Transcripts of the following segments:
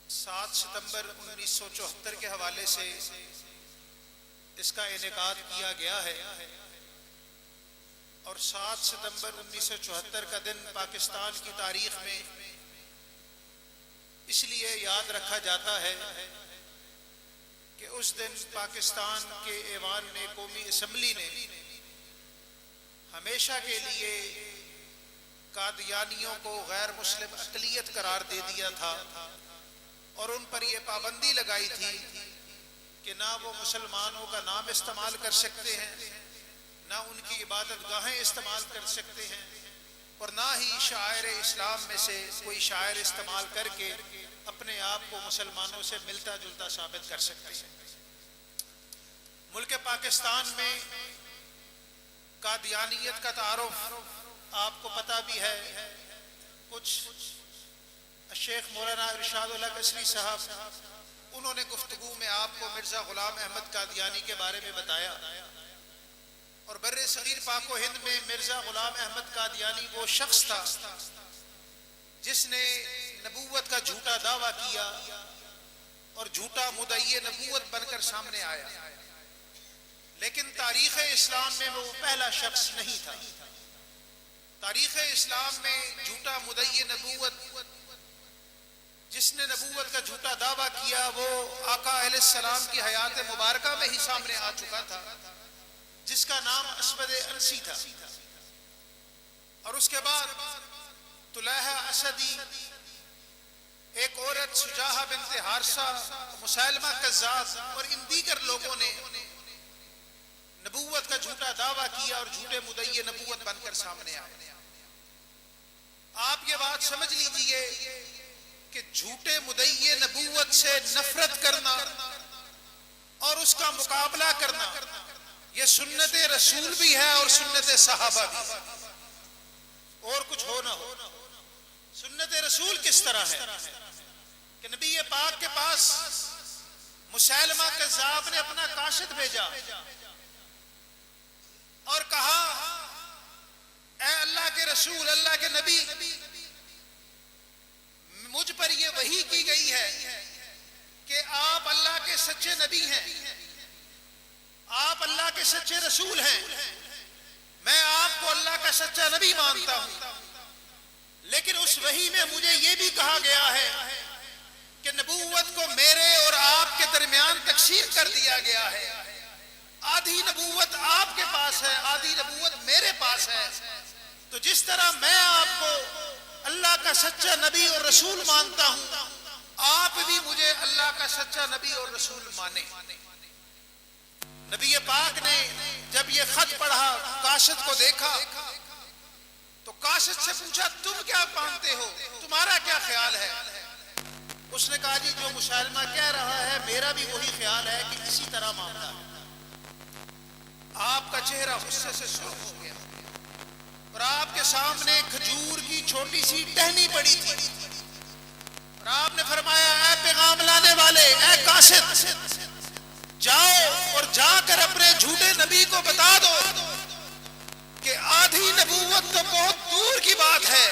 7 ستمبر 1974 کے حوالے سے اس کا انعقاد کیا گیا ہے، اور 7 ستمبر 1974 کا دن پاکستان کی تاریخ میں اس لیے یاد رکھا جاتا ہے کہ اس دن پاکستان کے ایوان نے، قومی اسمبلی نے ہمیشہ کے لیے قادیانیوں کو غیر مسلم اقلیت قرار دے دیا تھا، اور ان پر یہ پابندی لگائی تھی کہ نہ وہ مسلمانوں کا نام استعمال کر سکتے ہیں، نہ ان کی عبادت گاہیں استعمال کر سکتے ہیں، اور نہ ہی شاعر اسلام میں سے کوئی شاعر استعمال کر کے اپنے آپ کو مسلمانوں سے ملتا جلتا ثابت کر سکتے ہیں۔ ملک پاکستان میں قادیانیت کا تعارف آپ کو پتہ بھی ہے۔ کچھ شیخ مولانا ارشاد الحق اصلی صاحب، انہوں نے گفتگو میں آپ کو مرزا غلام احمد قادیانی کے بارے میں بتایا، اور بر صغیر پاک و ہند میں مرزا غلام احمد قادیانی وہ شخص تھا جس نے نبوت کا جھوٹا دعویٰ کیا اور جھوٹا مدعی نبوت بن کر سامنے آیا، لیکن تاریخ اسلام میں وہ پہلا شخص نہیں تھا۔ تاریخ اسلام میں جھوٹا مدعی نبوت جس نے نبوت کا جھوٹا دعویٰ کیا وہ آقا علیہ السلام کی حیات مبارکہ میں ہی سامنے آ چکا تھا، جس کا نام اسود انسی تھا، اور اس کے بعد طلحہ اسدی، ایک عورت سجاہہ بنت حارثہ، مسیلمہ کذاب، اور ان دیگر لوگوں نے نبوت کا جھوٹا دعویٰ کیا اور جھوٹے مدعی نبوت بن کر سامنے آئے۔ آپ یہ بات سمجھ لیجئے کہ جھوٹے مدعی نبوت سے نفرت کرنا اور اس کا مقابلہ کرنا یہ سنت رسول بھی ہے اور سنت صحابہ بھی ہے، اور کچھ ہو نہ ہو۔ سنت رسول کس طرح ہے کہ نبی پاک کے پاس مسیلمہ کذاب نے اپنا کاشف بھیجا اور کہا، اے اللہ کے رسول، اللہ کے نبی، مجھ پر یہ وحی کی گئی ہے کہ آپ اللہ کے سچے نبی ہیں، آپ اللہ کے سچے رسول ہیں، میں آپ کو اللہ کا سچا نبی مانتا ہوں، لیکن اس وحی میں مجھے یہ بھی کہا گیا ہے کہ نبوت کو میرے اور آپ کے درمیان تقسیم کر دیا گیا ہے، آدھی نبوت آپ کے پاس ہے، آدھی نبوت میرے پاس ہے، تو جس طرح میں آپ کو اللہ کا سچا نبی اور رسول مانتا ہوں، آپ بھی مجھے اللہ کا سچا نبی اور رسول مانے۔ نبی پاک نے جب یہ خط پڑھا، کاشت کو دیکھا، تو کاشت سے پوچھا، تم کیا مانتے ہو، تمہارا کیا خیال ہے؟ اس نے کہا، جی جو مسیلمہ کہہ رہا ہے میرا بھی وہی خیال ہے کہ اسی طرح معاملہ ہے۔ آپ کا چہرہ غصے سے سرخ ہو گیا، اور آپ کے سامنے کھجور کی چھوٹی سی ٹہنی پڑی تھی، اور آپ نے فرمایا، اے پیغام لانے والے، اے قاصد، جاؤ اور جا کر اپنے جھوٹے نبی کو بتا دو کہ آدھی نبوت تو بہت دور کی بات ہے،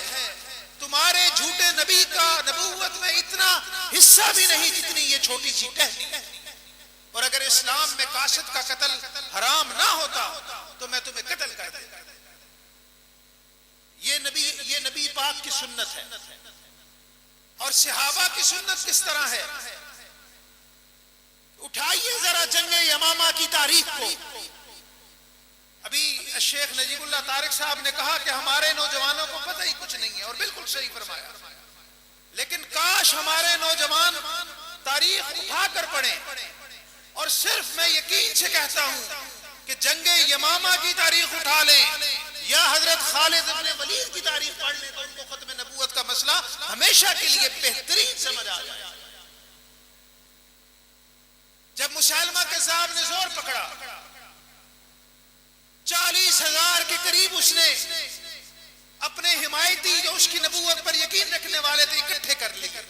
تمہارے جھوٹے نبی کا نبوت میں اتنا حصہ بھی نہیں جتنی یہ چھوٹی سی ٹہنی، اور اگر اسلام میں قاصد کا قتل حرام نہ ہوتا تو میں تمہیں قتل کر دیتا۔ یہ نبی پاک کی سنت ہے۔ اور صحابہ کی سنت کس طرح ہے؟ اٹھائیے ذرا جنگ یمامہ کی تاریخ کو۔ ابھی شیخ نجیب اللہ طارق صاحب نے کہا کہ ہمارے نوجوانوں کو پتہ ہی کچھ نہیں ہے، اور بالکل صحیح فرمایا، لیکن کاش ہمارے نوجوان تاریخ اٹھا کر پڑھیں، اور صرف میں یقین سے کہتا ہوں کہ جنگ یمامہ کی تاریخ اٹھا لیں یا حضرت خالد ابن ولید کی تاریخ پڑھ لیں تو ان کو ختم نبوت کا مسئلہ ہمیشہ کے لیے بہترین سمجھ آ جائے۔ جب مسیلمہ کذاب نے زور پکڑا، 40,000 کے قریب اس نے اپنے حمایتی جو اس کی نبوت پر یقین رکھنے والے تھے اکٹھے کر لیے۔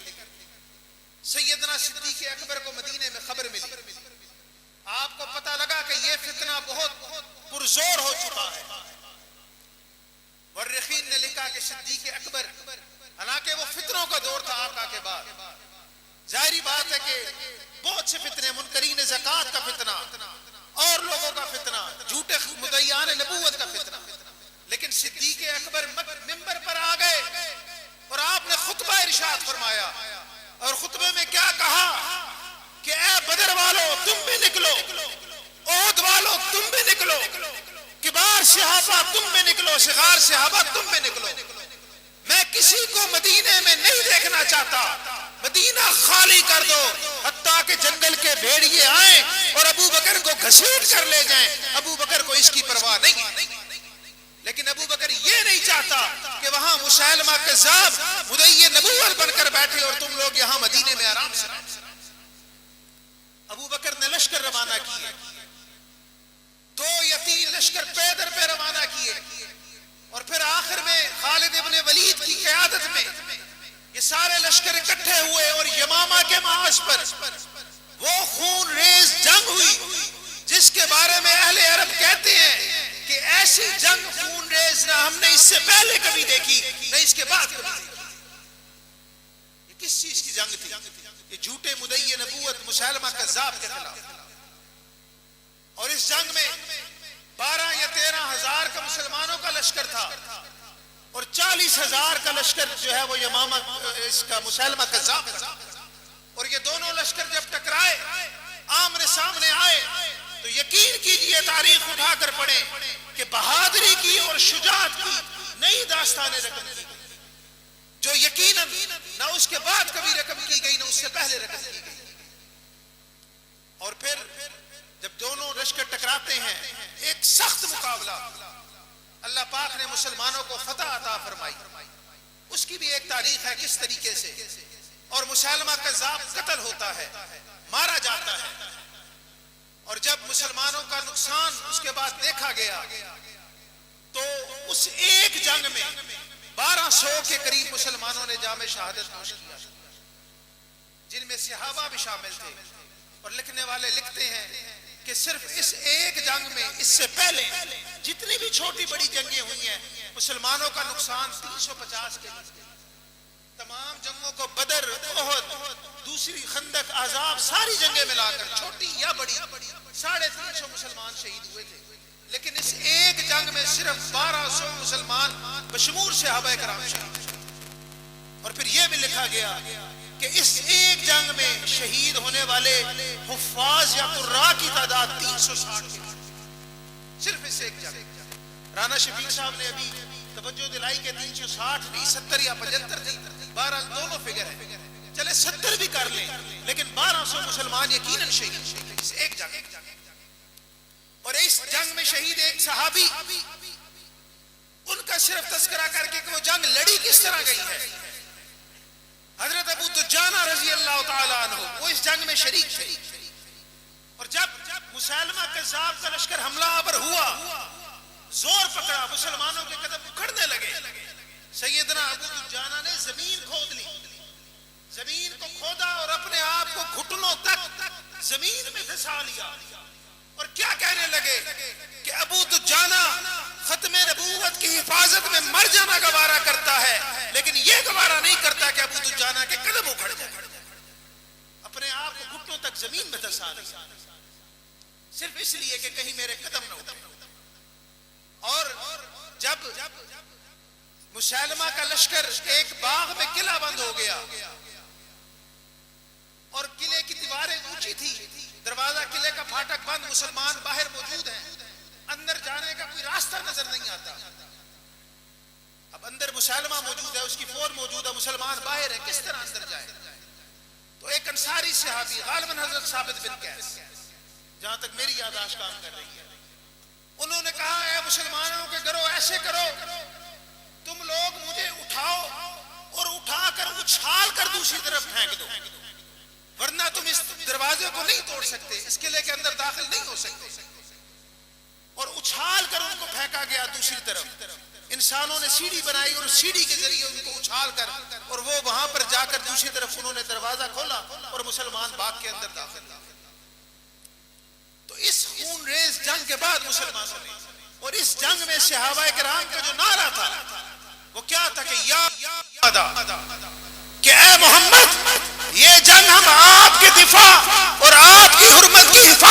سیدنا صدیق اکبر کو مدینے میں خبر ملی، آپ کو پتہ لگا کہ یہ فتنہ بہت پرزور ہو چکا ہے۔ مورخین نے لکھا کہ صدیق اکبر، حالانکہ وہ فتنوں کا دور تھا آقا کے بعد، ظاہر ظاہری بات ہے کہ بہت سے فتنے، منکرین زکوٰۃ کا فتنہ اور لوگوں کا فتنہ، جھوٹے مدعیان نبوت کا فتنہ، لیکن صدیق اکبر منبر پر آ گئے اور آپ نے خطبہ ارشاد فرمایا، اور خطبے میں کیا کہا کہ اے بدر والو تم بھی نکلو، احد والو تم بھی نکلو، کبار صحابہ تم بھی نکلو، صغار صحابہ تم بھی نکلو، میں کسی کو مدینے میں نہیں دیکھنا چاہتا، مدینہ خالی کر دو، حتیٰ کہ جنگل کے بھیڑیے آئیں اور ابو بکر کو گھسیٹ کر لے جائیں، ابو بکر کو اس کی پرواہ نہیں ہے۔ لیکن ابو بکر یہ نہیں چاہتا کہ وہاں مسیلمہ کذاب مدعی نبوت بن کر بیٹھے اور تم لوگ یہاں مدینے میں آرام سے رہو۔ ابو بکر نے لشکر روانہ کیے، 2 یا 3 لشکر پیدر پہ روانہ کیے، اور پھر آخر میں خالد ابن ولید کی قیادت میں یہ سارے لشکر اکٹھے ہوئے، اور یمامہ کے محاذ پر وہ خون ریز جنگ ہوئی جس کے بارے میں اہل عرب کہتے ہیں کہ ایسی جنگ خون ریز نہ ہم نے اس سے پہلے کبھی دیکھی نہ اس کے بعد کبھی دیکھی۔ یہ کس چیز کی جنگ تھی؟ یہ جھوٹے مدعی نبوت مسیلمہ کذاب کے خلاف، اور اس جنگ میں 12 یا 13 ہزار کا مسلمانوں کا لشکر تھا، اور 40 ہزار کا لشکر جو ہے وہ یمامہ اس کا مسیلمہ کذاب تھا، اور یہ دونوں لشکر جب ٹکرائے، آمنے سامنے آئے، تو یقین کیجئے تاریخ اٹھا کر پڑھیں کہ بہادری کی اور شجاعت کی نئی داستانیں رقم کی، جو یقیناً نہ اس کے بعد کبھی رقم کی گئی نہ اس سے پہلے رقم کی گئی۔ اور پھر جب دونوں لشکر ٹکراتے ہیں، ایک سخت مقابلہ، اللہ پاک نے مسلمانوں کو فتح عطا فرمائی، اس کی بھی ایک تاریخ ہے کس طریقے سے، اور مسیلمہ کذاب قتل ہوتا ہے، مارا جاتا ہے، اور جب مسلمانوں کا نقصان اس کے بعد دیکھا گیا تو اس ایک جنگ میں 1200 کے قریب مسلمانوں نے جام شہادت نوش کیا، جن میں صحابہ بھی شامل تھے، اور لکھنے والے لکھتے ہیں کہ صرف اس ایک جنگ میں اس سے پہلے جتنی بھی چھوٹی بڑی جنگیں ہوئی ہیں مسلمانوں کا نقصان 350 کے قریب۔ تمام جنگوں کو بدر، احد، دوسری خندق، احزاب، ساری جنگیں ملا کر چھوٹی یا بڑی 350 مسلمان شہید ہوئے تھے، لیکن اس ایک جنگ میں صرف 1200 مسلمان بشمول صحابہ کرام شہید ہوئے۔ اور پھر یہ بھی لکھا گیا کہ اس ایک جنگ میں شہید ہونے والے حفاظ یا قراء کی تعداد 360 کی، صرف اس ایک جنگ۔ رانا شفیق صاحب نے ابھی توجہ دلائی کہ 360 نہیں 70 یا 75 تھی، بہرحال دونوں فگر ہیں، چلے 70 بھی کر لیں، لیکن 1200 مسلمان یقیناً شہید اس ایک جنگ۔ اور اس جنگ میں شہید ایک صحابی، ان کا صرف تذکرہ کر کے کہ وہ جنگ لڑی کس طرح گئی ہے، حضرت ابو دجانہ رضی اللہ تعالی عنہ، وہ اس جنگ میں شریک تھے، اور جب مسیلمہ کذاب کا لشکر حملہ آور ہوا، زور پکڑا، مسلمانوں کے قدم اکھڑنے لگے، سیدنا ابو دجانہ نے زمین کھود لی، زمین کو کھودا اور اپنے آپ کو گھٹنوں تک زمین میں دھسا لیا، اور کیا کہنے لگے کہ ابو دجانہ ختم نبوت کی حفاظت میں مر جانا گوارا کرتا ہے، لیکن یہ گوارا نہیں کرتا کہ ابو دجانہ کے قدم اکھڑ جائے۔ اپنے آپ کو گھٹنوں تک زمین میں دھسا لیا، صرف اس لیے کہ کہیں میرے قدم نہ اٹھے۔ اور جب مسیلمہ کا لشکر ایک باغ میں قلعہ بند ہو گیا، اور قلعے کی دیواریں اونچی تھی، دروازہ قلعے کا پھاٹک بند، مسلمان باہر موجود ہیں، اندر جانے کا کوئی راستہ نظر نہیں آتا۔ اب اندر مسیلمہ موجود ہے، اس کی فوج موجود ہے، مسلمان باہر ہے، کس طرح اندر جائے؟ تو ایک انصاری صحابی، غالباً حضرت ثابت بن قیس، جہاں تک میری یادداشت کام کر رہی ہے، انہوں نے کہا اے مسلمانوں کے گروہ، ایسے کرو تم لوگ مجھے اٹھاؤ اور اٹھا کر اچھال کر دوسری طرف پھینک دو، ورنہ تم اس دروازے کو نہیں توڑ سکتے، اس قلعے کے اندر داخل نہیں ہو سکتے۔ اور اچھال کر ان کو پھینکا گیا دوسری طرف، انسانوں نے سیڑھی بنائی اور سیڑھی کے ذریعے ان کو اچھال کر، اور وہ وہاں پر جا کر دوسری طرف انہوں نے دروازہ کھولا اور مسلمان باغ کے اندر داخل ہوئے۔ تو اس خون ریز جنگ کے بعد مسلمانوں نے، اور اس جنگ میں صحابہ کرام کا جو نعرہ تھا وہ کیا تھا کہ یا کہ اے محمد، یہ جنگ ہم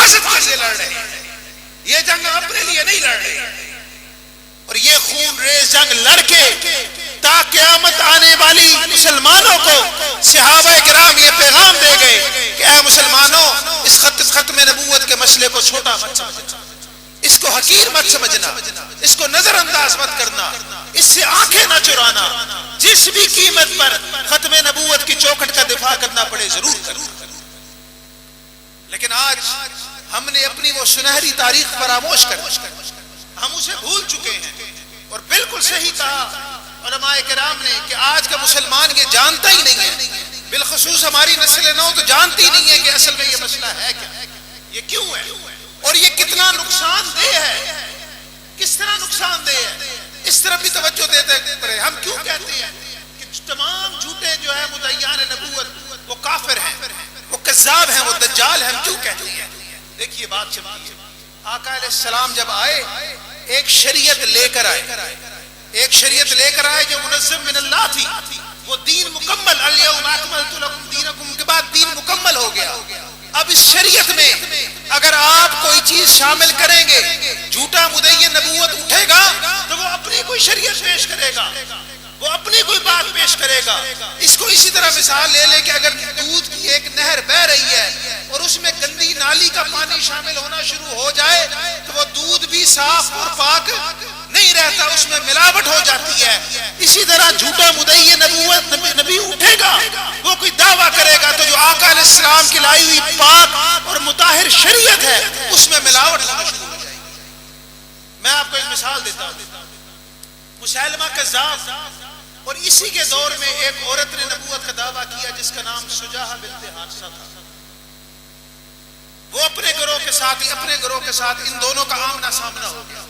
حفاظت کے لیے لڑ رہے ہیں، یہ جنگ اپنے لیے نہیں لڑ رہے، اور یہ خون ریز جنگ لڑ کے تا قیامت آنے والی مسلمانوں کو صحابہ کرام یہ پیغام دے گئے کہ اے مسلمانوں، اس ختم نبوت کے مسئلے کو چھوٹا مت سمجھنا، اس کو حقیر مت سمجھنا، اس کو نظر انداز مت کرنا، اس سے آنکھیں نہ چرانا، جس بھی قیمت پر ختم نبوت کی چوکھٹ کا دفاع کرنا پڑے ضرور کرنا۔ لیکن آج ہم نے اپنی وہ سنہری تاریخ فراموش کر ہم اسے بھول چکے ہیں، اور بالکل صحیح کہا علماء کرام نے کہ آج کا مسلمان یہ جانتا ہی نہیں ہے، بالخصوص ہماری نسل نو تو جانتی ہی نہیں ہے کہ اصل میں یہ مسئلہ ہے کیا، یہ کیوں ہے، اور یہ کتنا نقصان دہ ہے، کس طرح نقصان دہ ہے، اس طرف بھی توجہ دیتے رہے۔ ہم کیوں کہتے ہیں کہ تمام جھوٹے جو ہے مدعیان نبوت وہ کافر ہیں، وہ کذاب ہیں، وہ دجال ہیں، ہم کیوں کہتے ہیں؟ دیکھیے بات چلتی ہے، آقا علیہ السلام جب آئے ایک شریعت لے کر آئے، ایک شریعت لے کر آئے جو منظم من اللہ تھی، وہ دین مکمل، الیوم اکملت لکم دینکم کے بعد دین مکمل ہو گیا۔ اب اس شریعت میں اگر آپ کوئی چیز شامل کریں گے، جھوٹا مدعی نبوت اٹھے گا تو وہ اپنی کوئی شریعت پیش کرے گا، وہ اپنی کوئی بات پیش کرے گا۔ اس کو اسی طرح مثال لے لے کہ اگر دودھ کی ایک نہر بہ رہی ہے اور اس میں گندی نالی کا پانی شامل ہونا شروع ہو جائے تو وہ دودھ بھی صاف اور پاک نہیں رہتا، اس میں ملاوٹ ہو جاتی ہے۔ اسی طرح جھوٹا مدعی نبوت نبی اٹھے گا، وہ کوئی دعویٰ کرے گا تو جو آقا علیہ السلام کی لائی ہوئی پاک اور مطہر شریعت ہے اس میں ملاوٹ ہونا شروع ہو جائے گی۔ میں آپ کو ایک مثال دیتا ہوں، مسیلمہ کذاب، اور اسی کے دور میں ایک عورت نے نبوت کا دعویٰ کیا جس کا نام سجاہہ بنت حارثہ تھا۔ وہ اپنے گروہ کے ساتھ ان دونوں کا آمنا سامنا ہو گیا۔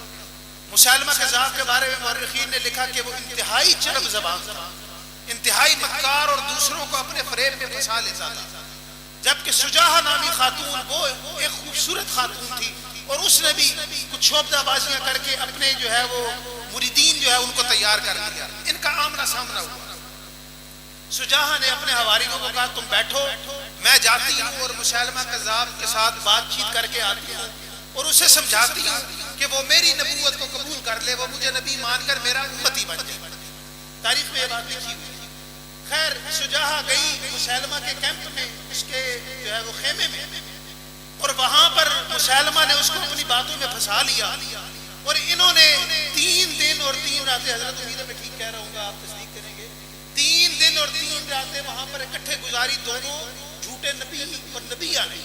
مسیلمہ کذاب کے بارے میں مورخین نے لکھا کہ وہ انتہائی چرب زبان تھا، انتہائی مکار اور دوسروں کو اپنے فریب میں پھنسا لیتا تھا، جبکہ سجاہہ نامی خاتون وہ ایک خوبصورت خاتون تھی، اور اس نے بھی کچھ شوبدہ بازیاں کر کے اپنے جو ہے وہ مریدین جو ہے ان کو تیار کر لیا۔ ان کا آمنا سامنا ہوا۔ سجاہہ نے اپنے حواریوں کو کہا تم بیٹھو، میں جاتی ہوں اور مسیلمہ کذاب کے ساتھ بات چیت کر کے آتی ہوں اور اسے سمجھاتی ہوں کہ وہ میری نبوت کو قبول کر لے، وہ مجھے نبی مان کر میرا امتی بن جائے۔ تاریخ میں یہ بات لکھی ہوئی ہے۔ خیر سجاہہ گئی مسیلمہ کے کیمپ میں، اس کے جو ہے وہ خیمے میں، اور وہاں پر مسیلمہ نے اس کو اپنی باتوں میں پھنسا لیا، اور انہوں نے 3 دن اور 3 راتیں، حضرت امید ہے میں ٹھیک کہہ رہا ہوں گا، آپ تصدیق کریں گے، 3 دن اور 3 راتیں وہاں پر اکٹھے گزاری، دونوں جھوٹے نبی اور نبی آنے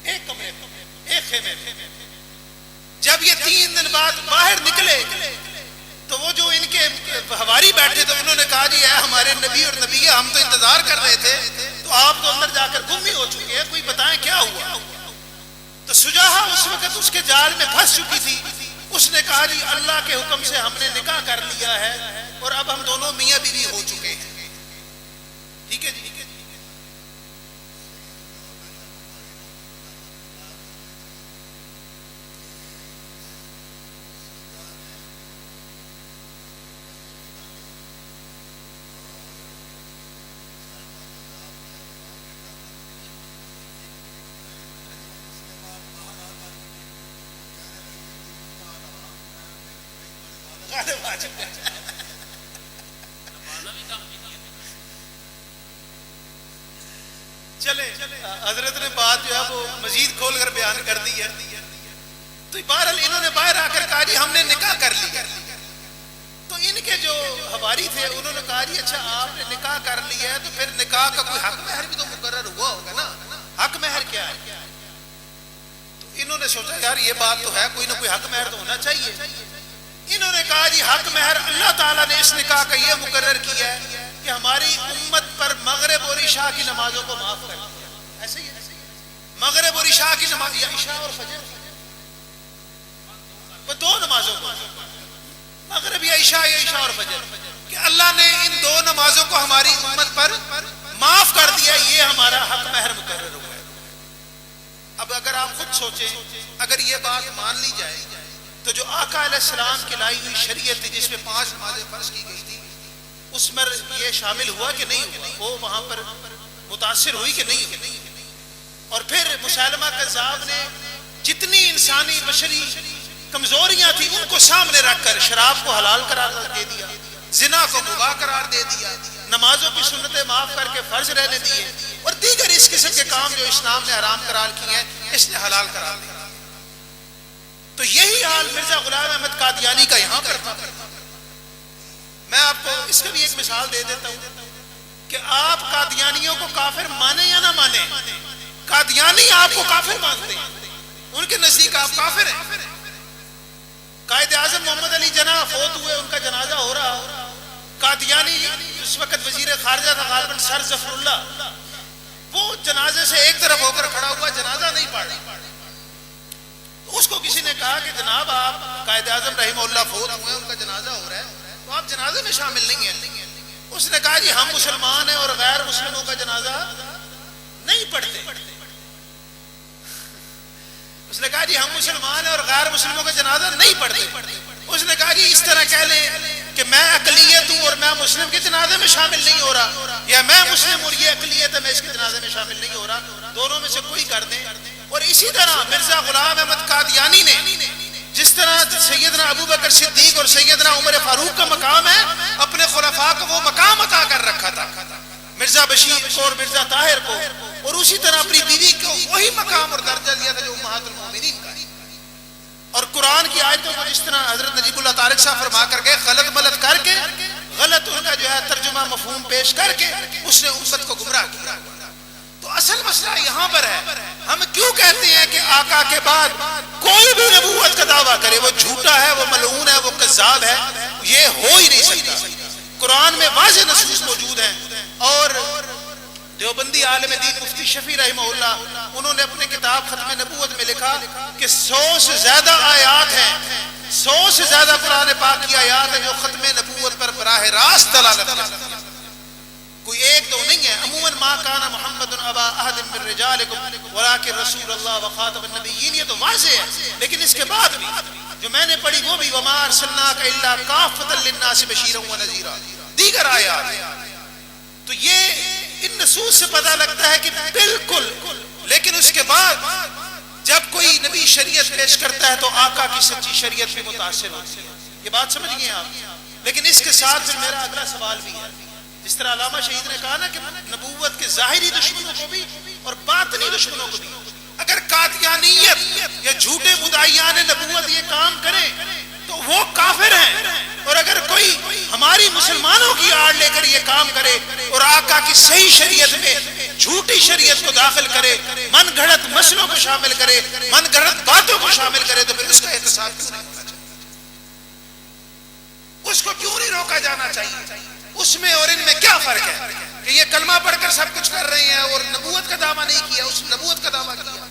ایک کمرے میں، ایک خیمے میں۔ جب یہ 3 دن بعد باہر نکلے تو وہ جو ان کے حواری بیٹھے تھے انہوں نے کہا جی اے ہمارے نبی اور نبی، ہم تو انتظار کر رہے تھے، تو آپ تو اندر جا کر گم ہی ہو چکے ہیں، کوئی بتائیں کیا ہوا؟ تو سجاہہ اس وقت اس کے جال میں پھنس چکی تھی۔ اس نے کہا جی اللہ کے حکم سے ہم نے نکاح کر لیا ہے اور اب ہم دونوں میاں بیوی ہو چکے ہیں۔ ٹھیک ہے جی، چلے حضرت نے بات جو ہے وہ مزید کھول کر بیان کر دی ہے۔ تو بہرحال انہوں نے باہر آ کر کہا جی ہم نے نکاح کر لیا۔ تو ان کے جو حواری تھے انہوں نے کہا جی اچھا آپ نے نکاح کر لیا ہے تو پھر نکاح کا کوئی حق مہر بھی تو مقرر ہوا ہوگا نا، حق مہر کیا ہے؟ تو انہوں نے سوچا یار یہ بات تو ہے، کوئی نہ کوئی حق مہر تو ہونا چاہیے۔ انہوں نے کہا جی حق مہر اللہ تعالیٰ نے اس نکاح کا یہ مقرر کیا ہے کہ ہماری امت پر مغرب اور عشاء کی نمازوں کو معاف کر دیا۔ ایسے ہی مغرب اور عشاء کی نماز، یا عشاء اور فجر، وہ 2 نمازوں کو، مغرب یا عشاء اور فجر، کہ اللہ نے ان 2 نمازوں کو ہماری امت پر معاف کر دیا، یہ ہمارا حق مہر مقرر ہوا ہے۔ اب اگر آپ خود سوچیں، اگر یہ بات مان لی جائے تو جو آقا علیہ السلام کی لائی ہوئی شریعت تھی جس میں 5 نمازیں فرض کی گئی تھی، اس میں یہ شامل ہوا کہ نہیں ہوا؟ وہ وہاں پر متاثر ہوئی کہ نہیں ہوئی؟ اور پھر مسیلمہ کذاب نے جتنی انسانی بشری کمزوریاں تھیں ان کو سامنے رکھ کر شراب کو حلال قرار دے دیا، زنا کو مباح قرار دے دیا، نمازوں کی سنتیں معاف کر کے فرض رہنے دیے، اور دیگر اس قسم کے کام جو اسلام نے حرام قرار کیے ہیں اس نے حلال قرار دیا۔ تو یہی حال مرزا غلام احمد قادیانی کا یہاں پر تھا۔ میں آپ کو اس کا بھی ایک مثال دے دیتا ہوں کہ آپ قادیانیوں کو کافر مانے یا نہ مانے، قادیانی آپ کو کافر مانتے ہیں، ان کے نزدیک آپ کافر ہیں۔ قائد اعظم محمد علی جناح فوت ہوئے، ان کا جنازہ ہو رہا، قادیانی اس وقت وزیر خارجہ تھا غالباً سر ظفر اللہ، وہ جنازے سے ایک طرف ہو کر کھڑا ہوا، جنازہ نہیں پڑھ رہا۔ اس کو کسی نے کہا کہ جناب آپ قائد اعظم رحمہ اللہ فوت ہوئے، ان کا جنازہ ہو رہا ہے تو آپ جنازے میں شامل نہیں ہیں۔ اس نے کہا جی ہم مسلمان ہیں اور غیر مسلموں کا جنازہ نہیں پڑھتے۔ اس نے کہا جی ہم مسلمان ہیں اور غیر مسلموں کا جنازہ نہیں پڑھتے۔ اس نے کہا جی اس طرح کہہ لیں کہ میں اقلیت ہوں اور میں مسلم کے جنازے میں شامل نہیں ہو رہا، یا میں مسلم اور یہ اقلیت ہے میں اس کے جنازے میں شامل نہیں ہو رہا، دونوں میں سے کوئی کر دیں۔ اور اسی طرح مرزا غلام احمد قادیانی نے جس طرح سیدنا ابوبکر صدیق اور سیدنا عمر فاروق کا مقام ہے، اپنے خلفاء کو وہ مقام عطا کر رکھا تھا، مرزا بشیر کو اور مرزا طاہر کو، اور اسی طرح اپنی بیوی کو وہی مقام اور درجہ دیا تھا جو امہات المومنین کا ہے۔ اور قرآن کی آیتوں کو جس طرح حضرت نجیب اللہ طارق صاحب فرما کر گئے، غلط ملت کر کے غلط ان کا جو ہے ترجمہ مفہوم پیش کر کے اس نے امت کو گمراہ کیا۔ تو اصل مسئلہ یہاں پر ہے، ہم کیوں کہتے ہیں کہ آقا کے بعد کوئی بھی نبوت کا دعویٰ کرے وہ جھوٹا ہے، وہ ملعون ہے، وہ کذاب ہے، یہ ہو ہی نہیں سکتا۔ قرآن میں واضح نصوص موجود ہیں، اور دیوبندی عالم دین مفتی شفیع رحمہ اللہ انہوں نے اپنے کتاب ختم نبوت میں لکھا کہ 100 سے زیادہ آیات ہیں، 100 سے زیادہ قرآن پاک کی آیات ہیں جو ختم نبوت پر براہ راست دلالت کرتی ہیں، کوئی ایک دو نہیں ہے۔ عموماً ما کان محمد ابا احد من رجالکم ولکن رسول اللہ وخاتم النبیین، یہ تو واضح ہے، لیکن اس کے بعد بھی جو میں نے پڑھی وہ بھی وما ارسلناک الا کافۃ للناس بشیرا ونذیرا، دیگر آیات۔ تو یہ ان نصوص سے پتہ لگتا ہے کہ بالکل، لیکن اس کے بعد جب کوئی نبی شریعت پیش کرتا ہے تو آقا کی سچی شریعت بھی متاثر ہوتی ہے۔ یہ بات سمجھ گئے آپ؟ لیکن اس کے ساتھ پھر میرا اگلا سوال بھی ہے، جس طرح علامہ شہید نے کہا نا کہ نبوت کے ظاہری دشمنوں کو بھی اور باطنی دشمنوں کو بھی، اگر قادیانیت یا جھوٹے مدعیان نبوت یہ کام کریں تو وہ کافر ہیں، اور اگر کوئی ہماری مسلمانوں کی آڑ لے کر یہ کام کرے اور آقا کی صحیح شریعت میں جھوٹی شریعت کو داخل کرے، من گھڑت مسئلوں کو شامل کرے، من گھڑت باتوں کو شامل کرے، تو پھر اس کا احتساب کیوں نہیں ہونا چاہیے؟ اس کو کیوں نہیں روکا جانا چاہیے؟ اس میں اور ان میں کیا فرق ہے کہ یہ کلمہ پڑھ کر سب کچھ کر رہے ہیں اور نبوت کا دعویٰ نہیں کیا، اس نبوت کا دعویٰ کیا،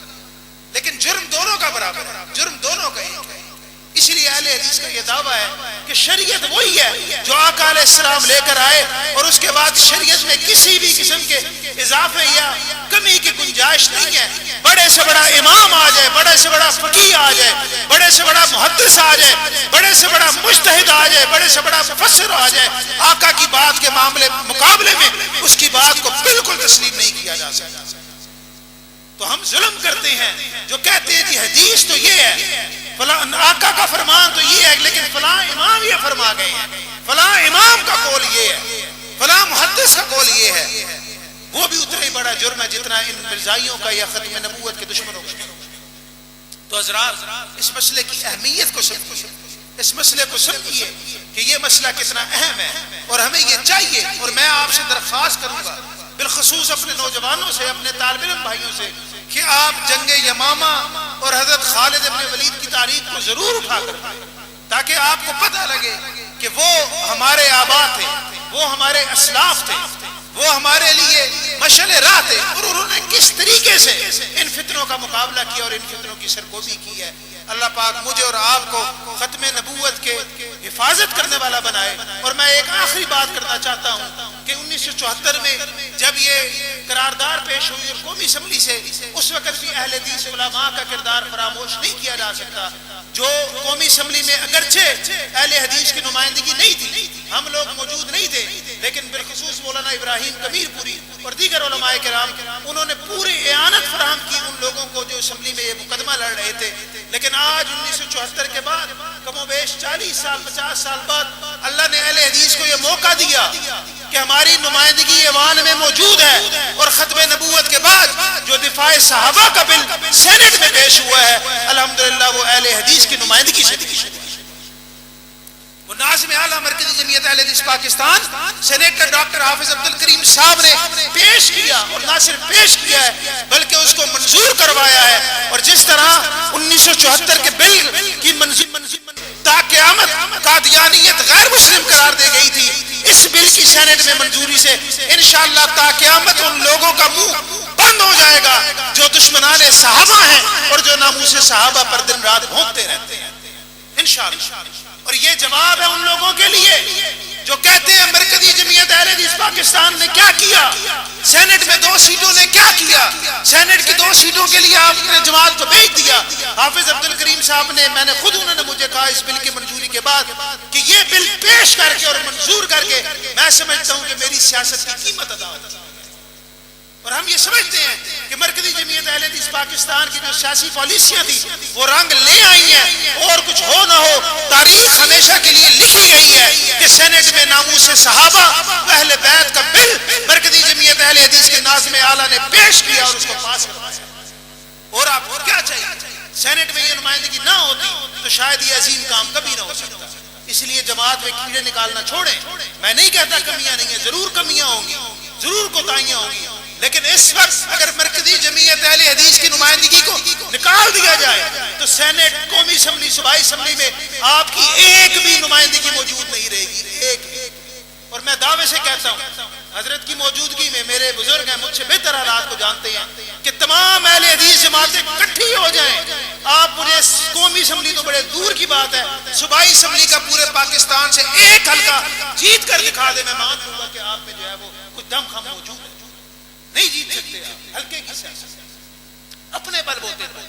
لیکن جرم دونوں کا برابر ہے، جرم دونوں کا ایک ہے۔ اس لیے اہل حدیث کا یہ دعویٰ ہے کہ شریعت وہی ہے جو آقا علیہ السلام لے کر آئے، اور اس کے بعد شریعت میں کسی بھی قسم کے اضافے یا کمی کی گنجائش نہیں ہے۔ بڑے سے بڑا امام آ جائے، بڑے سے بڑا فقیہ آ جائے، بڑے سے بڑا محدث آ جائے، بڑے سے بڑا مجتہد آ جائے، بڑے سے بڑا مفسر آ جائے، آقا کی بات کے مقابلے میں اس کی بات کو بالکل تسلیم نہیں کیا جا سکتا۔ تو ہم ظلم کرتے ہیں جو کہتے ہیں جی حدیث تو یہ ہے، فلاں آقا کا فرمان تو یہ ہے، لیکن فلاں امام یہ فرما گئے ہیں، فلاں امام کا قول یہ ہے، فلاں محدث کا قول یہ ہے، وہ بھی اتنا ہی بڑا جرم ہے جتنا ان مرزائیوں کا یا ختم نبوت کے دشمنوں کا۔ تو حضرات اس مسئلے کی اہمیت کو سمجھیے، اس مسئلے کو سمجھیے کہ یہ مسئلہ کتنا اہم ہے، اور ہمیں یہ چاہیے۔ اور میں آپ سے درخواست کروں گا بالخصوص اپنے نوجوانوں سے، اپنے طالب علم بھائیوں سے، کہ آپ جنگ یمامہ اور حضرت خالد ابن ولید کی تاریخ کو ضرور اٹھا کر پائیں، تاکہ آپ کو پتہ لگے کہ وہ ہمارے آبا تھے، وہ ہمارے اسلاف تھے، وہ ہمارے لیے مشعل راہ تھے، اور انہوں نے کس طریقے سے ان فتنوں کا مقابلہ کیا اور ان فتنوں کی سرکوبی کی ہے۔ اللہ پاک مجھے اور آپ کو ختم نبوت کے حفاظت کرنے والا بنائے۔ اور میں ایک آخری بات کرنا چاہتا ہوں کہ 1974 میں جب یہ قرارداد پیش ہوئی اور قومی اسمبلی سے، اس وقت بھی اہل حدیث علماء کا کردار فراموش نہیں کیا جا سکتا۔ جو قومی اسمبلی میں اگرچہ اہل حدیث کی نمائندگی نہیں تھی، ہم لوگ موجود نہیں تھے، لیکن بالخصوص مولانا ابراہیم کمیر پوری اور دیگر علماء کرام انہوں نے پوری اعانت فراہم کی جو اسمبلی میں یہ مقدمہ لڑ رہے تھے، لیکن آج 1974 کے بعد کم و بیش 40 سال 50 سال بعد اللہ نے اہل حدیث کو یہ موقع دیا کہ ہماری نمائندگی ایوان میں موجود ہے، اور ختم نبوت کے بعد جو دفاع صحابہ کا بل سینٹ میں پیش ہوا ہے الحمدللہ وہ اہل حدیث کی نمائندگی سے پیش ہوا ہے۔ وہ ناظم اعلیٰ مرکزی جمعیت اہل حدیث پاکستان سینیٹر ڈاکٹر حافظ عبد الکریم صاحب نے پیش کیا، اور نہ صرف پیش کیا ہے بلکہ اس کو منظور کروایا ہے۔ اور جس طرح 1974 کے بل کی منظوری تا قیامت قادیانیت غیر مسلم قرار دے گئی تھی، اس بل کی سینٹ میں منظوری سے انشاءاللہ تا قیامت ان لوگوں کا منہ بند ہو جائے گا جو دشمنان صحابہ ہیں اور جو ناموس صحابہ پر دن رات بھونکتے رہتے ہیں انشاءاللہ۔ اور یہ جواب ہے ان لوگوں کے لیے جو کہتے ہیں مرکزی جمعیت اہل حدیث پاکستان نے کیا کیا، سینٹ میں 2 سیٹوں نے کیا کیا، سینٹ کی 2 سیٹوں کے لیے آپ نے جماعت کو بھیج دیا۔ حافظ عبد الکریم صاحب نے انہوں نے مجھے کہا اس بل کی منظوری کے بعد کہ یہ بل پیش کر کے اور منظور کر کے میں سمجھتا ہوں کہ میری سیاست کی قیمت ادا ہوتی ہے۔ اور ہم یہ سمجھتے ہیں کہ مرکزی جمعیت اہل حدیث پاکستان کی جو سیاسی پالیسیاں تھی وہ رنگ لے آئی ہیں، اور کچھ ہو نہ ہو تاریخ ہمیشہ کے لیے لکھی گئی ہے کہ سینٹ میں ناموس صحابہ اہل بیت کا بل مرکزی جمعیت اہل حدیث کے ناظم اعلیٰ نے پیش کیا اور اس کو پاس کروایا۔ اور آپ کو کیا چاہیے؟ سینٹ میں یہ نمائندگی نہ ہوتی تو شاید یہ عظیم کام کبھی نہ ہو سکتا۔ اس لیے جماعت میں کیڑے نکالنا چھوڑیں۔ میں نہیں کہتا کمیاں نہیں ہیں، ضرور کمیاں ہوں گی، ضرور کوتاہیاں ہوں گی، لیکن اس وقت اگر مرکزی جمعیت اہل حدیث کی نمائندگی کو نکال دیا جائے تو سینٹ، قومی اسمبلی، صوبائی اسمبلی میں آپ کی ایک بھی نمائندگی موجود نہیں رہے گی، ایک بھی۔ اور میں دعوے سے کہتا ہوں حضرت کی موجودگی میں، میرے بزرگ ہیں مجھ سے بہتر حالات کو جانتے ہیں کہ تمام اہل حدیث جماعتیں اکٹھی ہو جائیں، آپ مجھے قومی اسمبلی تو بڑے دور کی بات ہے، صوبائی اسمبلی کا پورے پاکستان سے ایک حلقہ جیت کر دکھا دے، میں مان لوں گا کہ آپ میں جو ہے وہ کچھ دم خم موجود ہے۔ نہیں جیت سکتے آپ ہلکے کی سیاست اپنے بل بوتے پر۔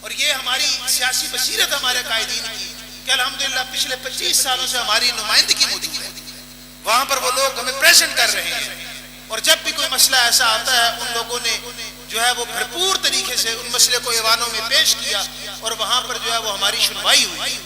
اور یہ ہماری سیاسی بصیرت ہمارے قائدین کی کہ الحمدللہ پچھلے 25 سالوں سے ہماری نمائندگی موجود ہے، وہاں پر وہ لوگ ہمیں پریزنٹ کر رہے ہیں، اور جب بھی کوئی مسئلہ ایسا آتا ہے ان لوگوں نے جو ہے وہ بھرپور طریقے سے ان مسئلے کو ایوانوں میں پیش کیا، اور وہاں پر جو ہے وہ ہماری سنوائی ہوئی۔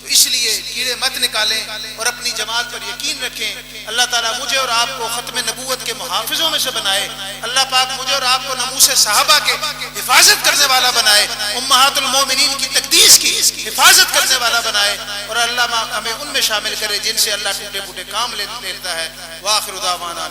تو اس لیے کیڑے مت نکالیں اور اپنی جماعت پر یقین رکھیں۔ اللہ تعالیٰ مجھے اور آپ کو ختم نبوت کے محافظوں میں سے بنائے، اللہ پاک مجھے اور آپ کو ناموس صحابہ کے حفاظت کرنے والا بنائے، امہات المومنین کی تقدیس کی حفاظت کرنے والا بنائے، اور اللہ ہمیں ان میں شامل کرے جن سے اللہ ٹوٹے پھوٹے کام لیتا ہے۔ وآخر دعوانا